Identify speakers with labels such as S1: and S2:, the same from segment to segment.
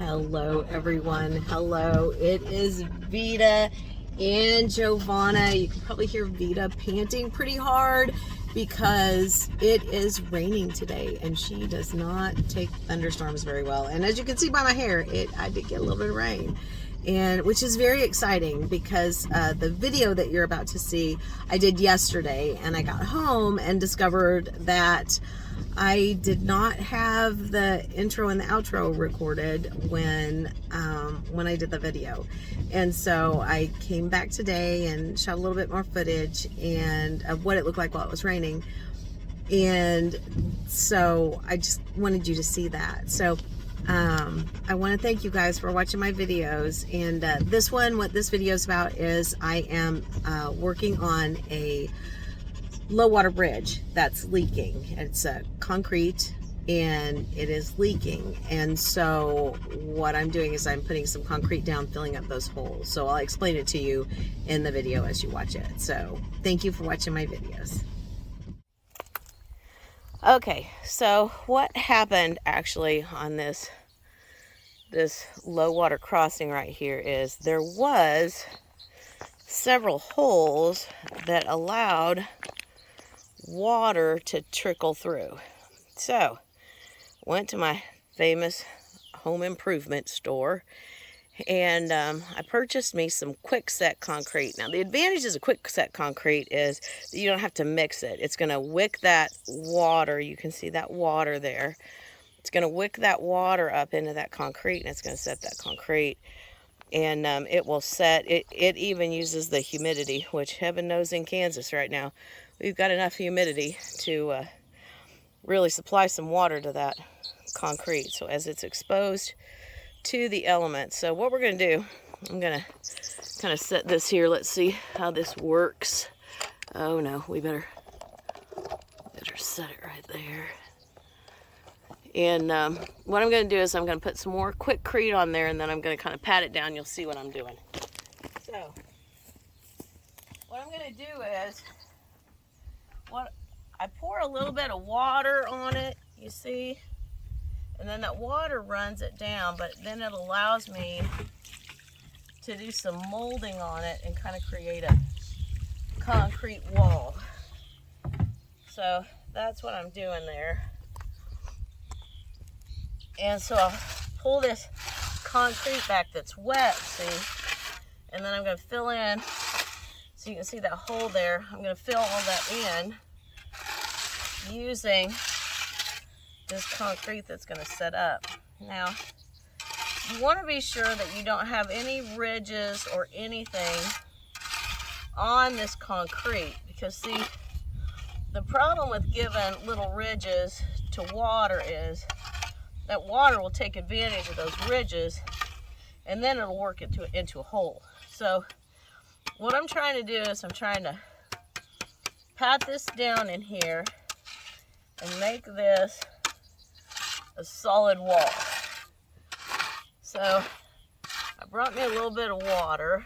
S1: Hello everyone, hello. It is Vita and Giovanna. You can probably hear Vita panting pretty hard because it is raining today and she does not take thunderstorms very well. And as you can see by my hair, I did get a little bit of rain, and which is very exciting because the video that you're about to see I did yesterday, and I got home and discovered that I did not have the intro and the outro recorded when I did the video. And so I came back today and shot a little bit more footage and of what it looked like while it was raining. And so I just wanted you to see that. So I want to thank you guys for watching my videos. And what this video is about is I am working on a low water bridge that's leaking. It's concrete and it is leaking, and so what I'm doing is I'm putting some concrete down, filling up those holes. So I'll explain it to you in the video as you watch it. So thank you for watching my videos. Okay, so what happened actually on this low water crossing right here is there was several holes that allowed water to trickle through. So went to my famous home improvement store and I purchased me some quickset concrete. Now the advantages of quickset concrete is that you don't have to mix it. It's going to wick that water. You can see that water there. It's going to wick that water up into that concrete, and it's going to set that concrete. And it will set, it even uses the humidity, which heaven knows in Kansas right now, we've got enough humidity to really supply some water to that concrete. So as it's exposed to the elements. So what we're going to do, I'm going to kind of set this here. Let's see how this works. Oh no, we better set it right there. And what I'm going to do is I'm going to put some more Quikrete on there, and then I'm going to kind of pat it down. You'll see what I'm doing. So what I'm going to do is I pour a little bit of water on it, you see, and then that water runs it down, but then it allows me to do some molding on it and kind of create a concrete wall. So that's what I'm doing there. And so I'll pull this concrete back that's wet, see, and then I'm going to fill in, so you can see that hole there. I'm going to fill all that in using this concrete that's going to set up. Now, you want to be sure that you don't have any ridges or anything on this concrete, because see, the problem with giving little ridges to water is that water will take advantage of those ridges, and then it'll work into a hole. So what I'm trying to do is I'm trying to pat this down in here and make this a solid wall. So I brought me a little bit of water,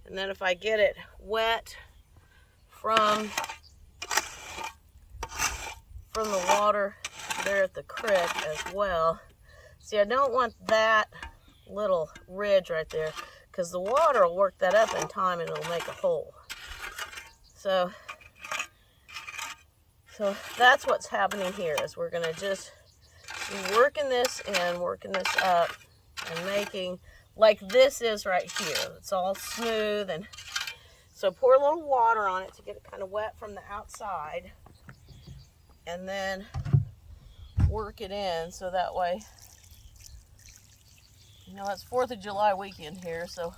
S1: and then if I get it wet from the water there at the creek as well. See, I don't want that little ridge right there, because the water will work that up in time and it'll make a hole. So that's what's happening here, is we're going to just be working this in, working this up, and making like this is right here. It's all smooth, and so pour a little water on it to get it kind of wet from the outside, and then work it in so that way, you know, it's 4th of July weekend here, so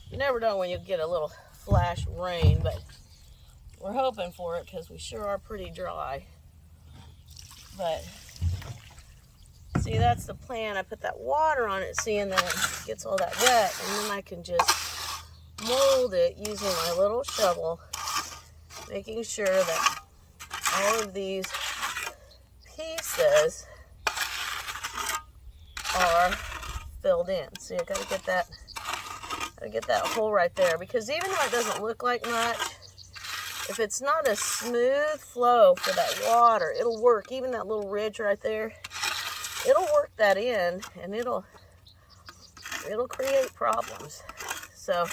S1: you never know when you'll get a little flash rain, but we're hoping for it because we sure are pretty dry. But see, that's the plan. I put that water on it, see, and then it gets all that wet, and then I can just mold it using my little shovel, making sure that all of these pieces are filled in. See, I gotta get that hole right there, because even though it doesn't look like much, if it's not a smooth flow for that water, it'll work. Even that little ridge right there, it'll work that in, and it'll create problems. So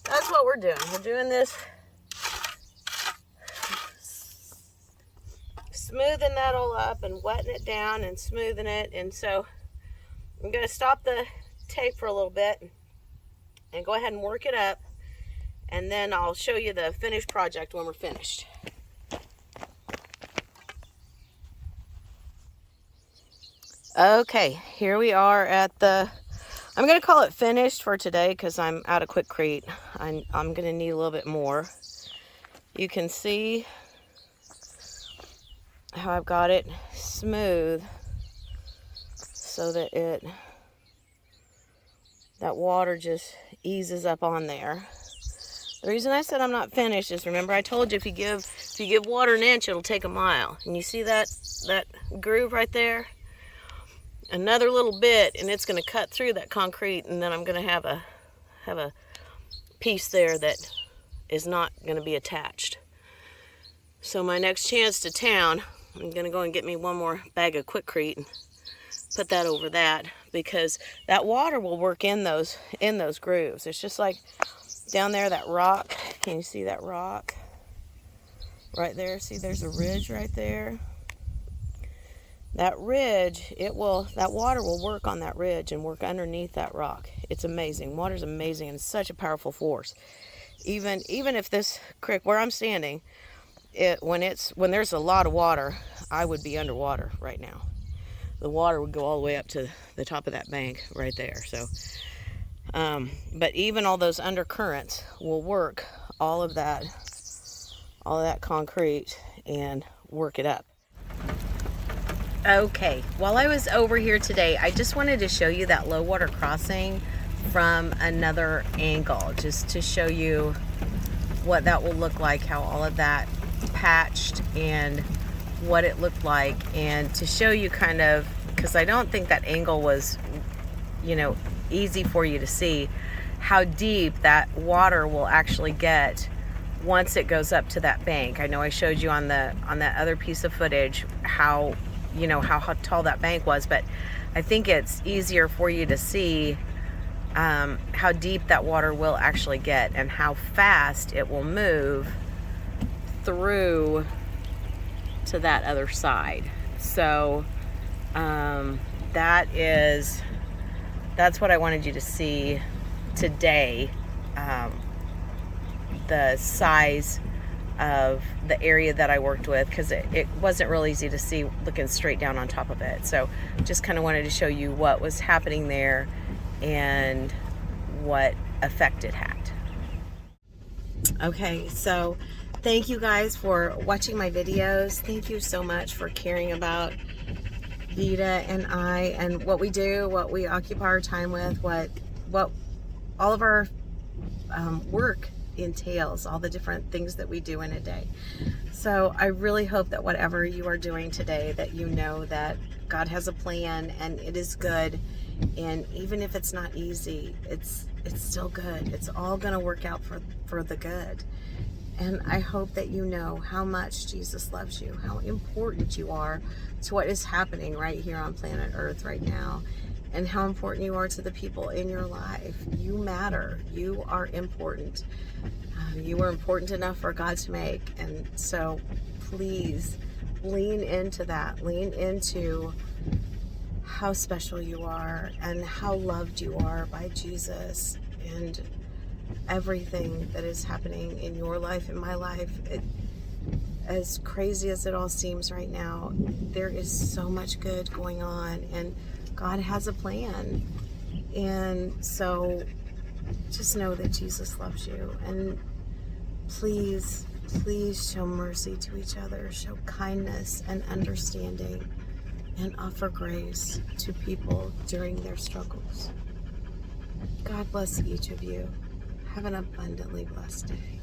S1: that's what we're doing. We're doing this, smoothing that all up and wetting it down and smoothing it. And so I'm going to stop the tape for a little bit and go ahead and work it up, and then I'll show you the finished project when we're finished. Okay, here we are at the, I'm going to call it finished for today because I'm out of Quikrete. I'm going to need a little bit more. You can see how I've got it smooth so that that water just eases up on there. The reason I said I'm not finished is, remember I told you if you give water an inch, it'll take a mile. And you see that groove right there? Another little bit and it's going to cut through that concrete, and then I'm going to have a piece there that is not going to be attached. So my next chance to town, I'm going to go and get me one more bag of Quikrete and put that over that, because that water will work in those grooves. It's just like down there, that rock. Can you see that rock right there? See, there's a ridge right there. That ridge, that water will work on that ridge and work underneath that rock. It's amazing. Water's amazing, and it's such a powerful force. Even if this creek where I'm standing, when there's a lot of water, I would be underwater right now. The water would go all the way up to the top of that bank right there. So, but even all those undercurrents will work all of that concrete and work it up. Okay, while I was over here today, I just wanted to show you that low water crossing from another angle, just to show you what that will look like, how all of that patched and what it looked like, and to show you kind of, because I don't think that angle was, easy for you to see, how deep that water will actually get once it goes up to that bank. I know I showed you on that other piece of footage how tall that bank was, but I think it's easier for you to see how deep that water will actually get and how fast it will move through to that other side. So that's what I wanted you to see today, the size of the area that I worked with, because it wasn't real easy to see looking straight down on top of it. So just kind of wanted to show you what was happening there and what effect it had. Okay, so thank you guys for watching my videos. Thank you so much for caring about Vida and I and what we do, what we occupy our time with, what all of our work entails, all the different things that we do in a day. So I really hope that whatever you are doing today, that you know that God has a plan and it is good, and even if it's not easy, it's still good. It's all going to work out for the good. And I hope that you know how much Jesus loves you, how important you are to what is happening right here on planet Earth right now, and how important you are to the people in your life. You matter. You are important. You are important enough for God to make. And so please lean into that. Lean into how special you are and how loved you are by Jesus, and everything that is happening in your life, in my life. As crazy as it all seems right now, there is so much good going on, and God has a plan. And so just know that Jesus loves you, and please show mercy to each other, show kindness and understanding, and offer grace to people during their struggles. God bless each of you. Have an abundantly blessed day.